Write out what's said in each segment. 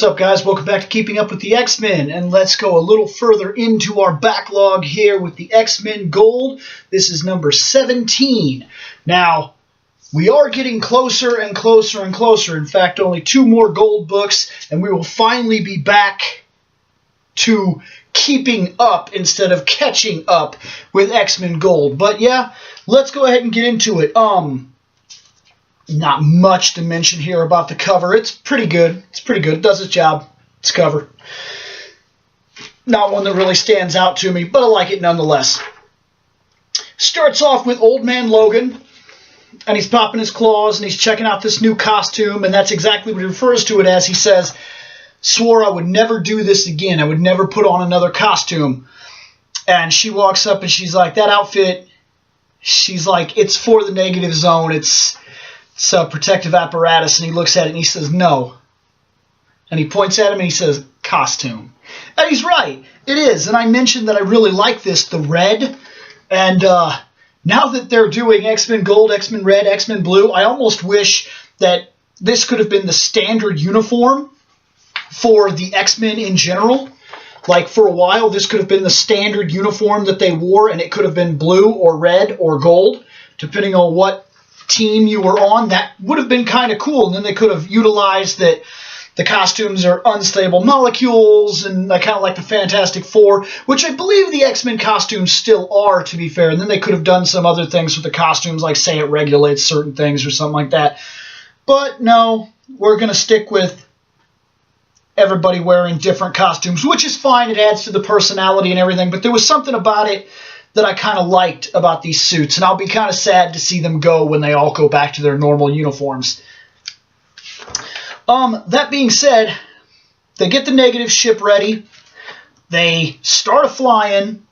What's up, guys? Welcome back to Keeping Up with the X-Men, and let's go a little further into our backlog here with the X-Men Gold. This is number 17. Now, we are getting closer and closer and closer. In fact, only 2 more gold books, and we will finally be back to keeping up instead of catching up with X-Men Gold. But yeah, let's go ahead and get into it. Not much to mention here about the cover. It's pretty good. It's pretty good. It does its job. It's cover. Not one that really stands out to me, but I like it nonetheless. Starts off with Old Man Logan, and he's popping his claws, and he's checking out this new costume, and that's exactly what he refers to it as. He says, "Swore I would never do this again. I would never put on another costume." And she walks up, and she's like, "That outfit," she's like, "it's for the negative zone. It's a protective apparatus." And he looks at it and he says, "No." And he points at him and he says, "Costume." And he's right. It is. And I mentioned that I really like this, the red. And now that they're doing X-Men Gold, X-Men Red, X-Men Blue, I almost wish that this could have been the standard uniform for the X-Men in general. Like, for a while, this could have been the standard uniform that they wore, and it could have been blue or red or gold, depending on what team you were on. That would have been kind of cool. And then they could have utilized that the costumes are unstable molecules, and kind of like the Fantastic Four, which I believe the X-Men costumes still are, to be fair. And then they could have done some other things with the costumes, like say it regulates certain things or something like that. But no, we're going to stick with everybody wearing different costumes, which is fine. It adds to the personality and everything. But there was something about it that I kind of liked about these suits, and I'll be kind of sad to see them go when they all go back to their normal uniforms. That being said, they get the negative ship ready. They start a-flying.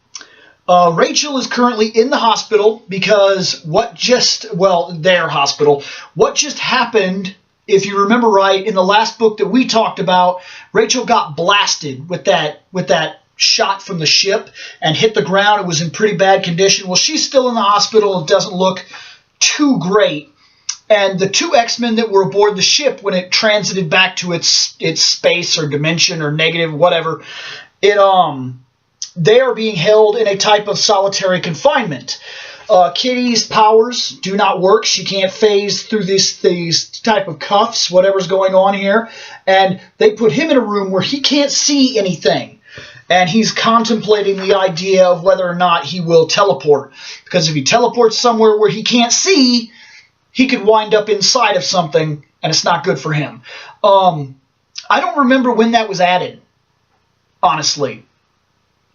Rachel is currently in the hospital because their hospital. What just happened, if you remember right, in the last book that we talked about, Rachel got blasted with that shot from the ship and hit the ground. It was in pretty bad condition. Well, she's still in the hospital. It doesn't look too great. And the 2 X-Men that were aboard the ship when it transited back to its space or dimension or negative, whatever, they are being held in a type of solitary confinement. Kitty's powers do not work. She can't phase through these type of cuffs, whatever's going on here. And they put him in a room where he can't see anything. And he's contemplating the idea of whether or not he will teleport. Because if he teleports somewhere where he can't see, he could wind up inside of something, and it's not good for him. I don't remember when that was added, honestly.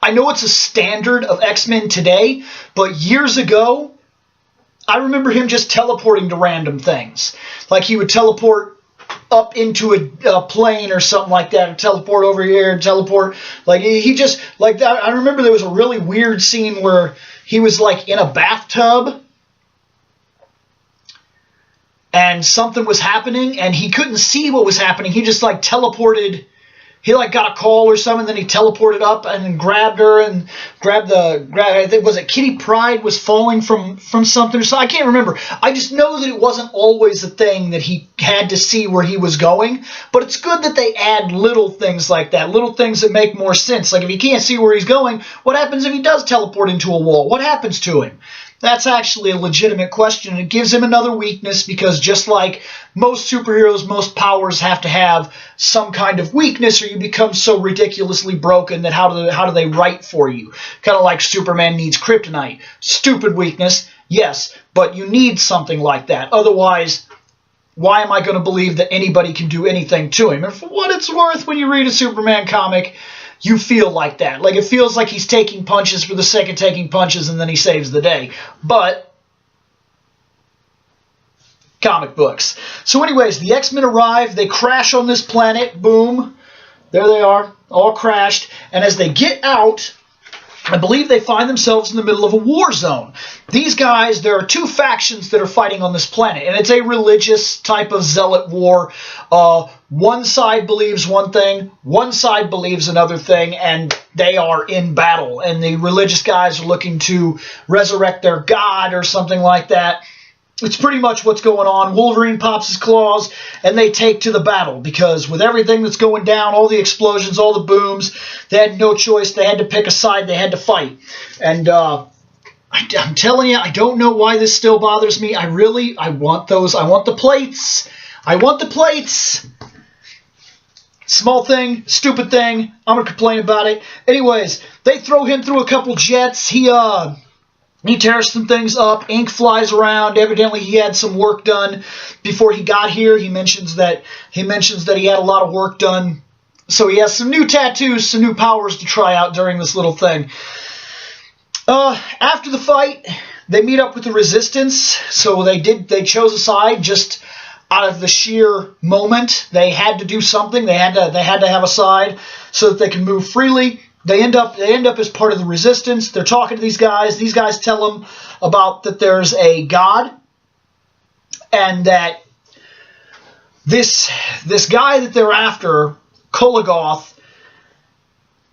I know it's a standard of X-Men today, but years ago, I remember him just teleporting to random things. Like he would teleport up into a plane or something like that, and teleport over here and teleport. Like he just, like that. I remember there was a really weird scene where he was like in a bathtub and something was happening and he couldn't see what was happening. He just like teleported. He like got a call or something, then he teleported up and then grabbed her and I think, was it Kitty Pryde was falling from something or something? I can't remember. I just know that it wasn't always a thing that he had to see where he was going, but it's good that they add little things like that, little things that make more sense. Like if he can't see where he's going, what happens if he does teleport into a wall? What happens to him? That's actually a legitimate question. It gives him another weakness because just like most superheroes, most powers have to have some kind of weakness or you become so ridiculously broken that how do they write for you? Kind of like Superman needs kryptonite. Stupid weakness, yes, but you need something like that. Otherwise, why am I going to believe that anybody can do anything to him? And for what it's worth, when you read a Superman comic, you feel like that. Like it feels like he's taking punches for the sake of taking punches and then he saves the day. But comic books. So anyways, the X-Men arrive. They crash on this planet. Boom. There they are. All crashed. And as they get out, I believe they find themselves in the middle of a war zone. These guys, there are 2 factions that are fighting on this planet, and it's a religious type of zealot war. One side believes one thing, one side believes another thing, and they are in battle. And the religious guys are looking to resurrect their god or something like that. it's pretty much what's going on. Wolverine pops his claws, and they take to the battle, because with everything that's going down, all the explosions, all the booms, they had no choice. They had to pick a side. They had to fight. And I'm telling you, I don't know why this still bothers me. I want those. I want the plates. I want the plates. Small thing, stupid thing. I'm going to complain about it. Anyways, they throw him through a couple jets. He tears some things up. Ink flies around. Evidently, he had some work done before he got here. He mentions that he had a lot of work done. So he has some new tattoos, some new powers to try out during this little thing. After the fight, they meet up with the Resistance. So they chose a side just out of the sheer moment. They had to do something. They had to have a side so that they can move freely. They end up as part of the Resistance. They're talking to these guys. These guys tell them about that there's a god, and that this guy that they're after, Kolagoth,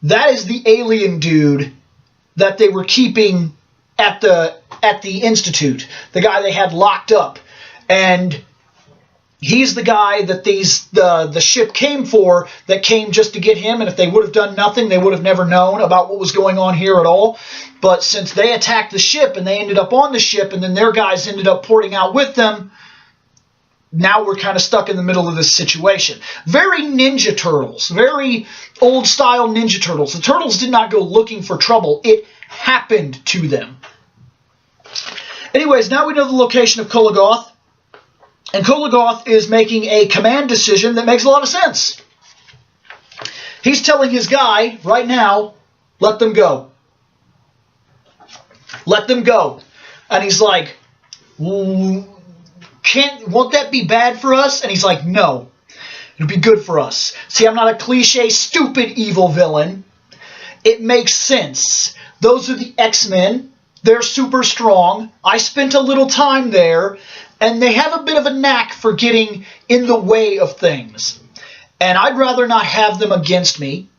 that is the alien dude that they were keeping at the Institute, the guy they had locked up, and he's the guy that the ship came for, that came just to get him, and if they would have done nothing, they would have never known about what was going on here at all. But since they attacked the ship, and they ended up on the ship, and then their guys ended up porting out with them, now we're kind of stuck in the middle of this situation. Very Ninja Turtles, very old-style Ninja Turtles. The Turtles did not go looking for trouble. It happened to them. Anyways, now we know the location of Kolagoth. And Kolagoth is making a command decision that makes a lot of sense. He's telling his guy right now, let them go. Let them go. And he's like, won't that be bad for us? And he's like, no. It'll be good for us. See, I'm not a cliche, stupid, evil villain. It makes sense. Those are the X-Men. They're super strong. I spent a little time there. And they have a bit of a knack for getting in the way of things. And I'd rather not have them against me.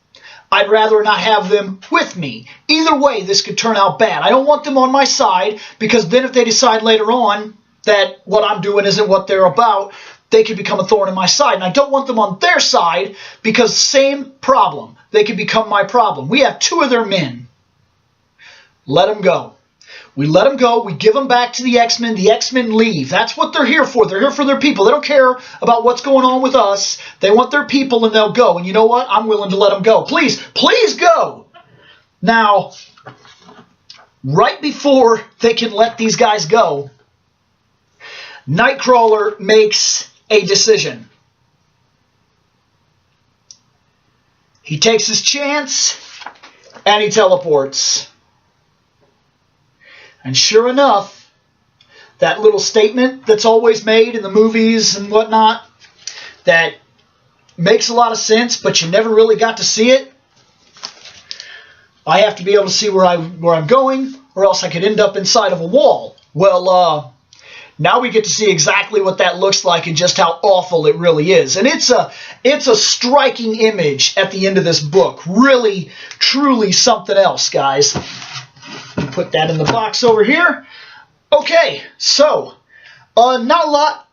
I'd rather not have them with me. Either way, this could turn out bad. I don't want them on my side, because then if they decide later on that what I'm doing isn't what they're about, they could become a thorn in my side. And I don't want them on their side, because same problem. They could become my problem. We have 2 of their men. Let them go. We let them go. We give them back to the X-Men. The X-Men leave. That's what they're here for. They're here for their people. They don't care about what's going on with us. They want their people, and they'll go. And you know what? I'm willing to let them go. Please, please go. Now, right before they can let these guys go, Nightcrawler makes a decision. He takes his chance, and he teleports. And sure enough, that little statement that's always made in the movies and whatnot, that makes a lot of sense, but you never really got to see it. I have to be able to see where I'm going, or else I could end up inside of a wall. Well, now we get to see exactly what that looks like and just how awful it really is. And it's a striking image at the end of this book. Really, truly something else, guys. Put that in the box over here. Okay, so not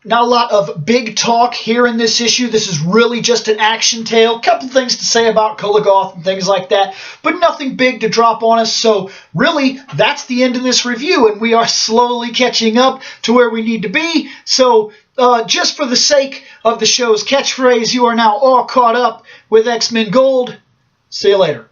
a lot of big talk here in this issue. This is really just an action tale. A couple things to say about Kolagoth and things like that, but nothing big to drop on us. So really, that's the end of this review, and we are slowly catching up to where we need to be. So just for the sake of the show's catchphrase, you are now all caught up with X-Men Gold. See you later.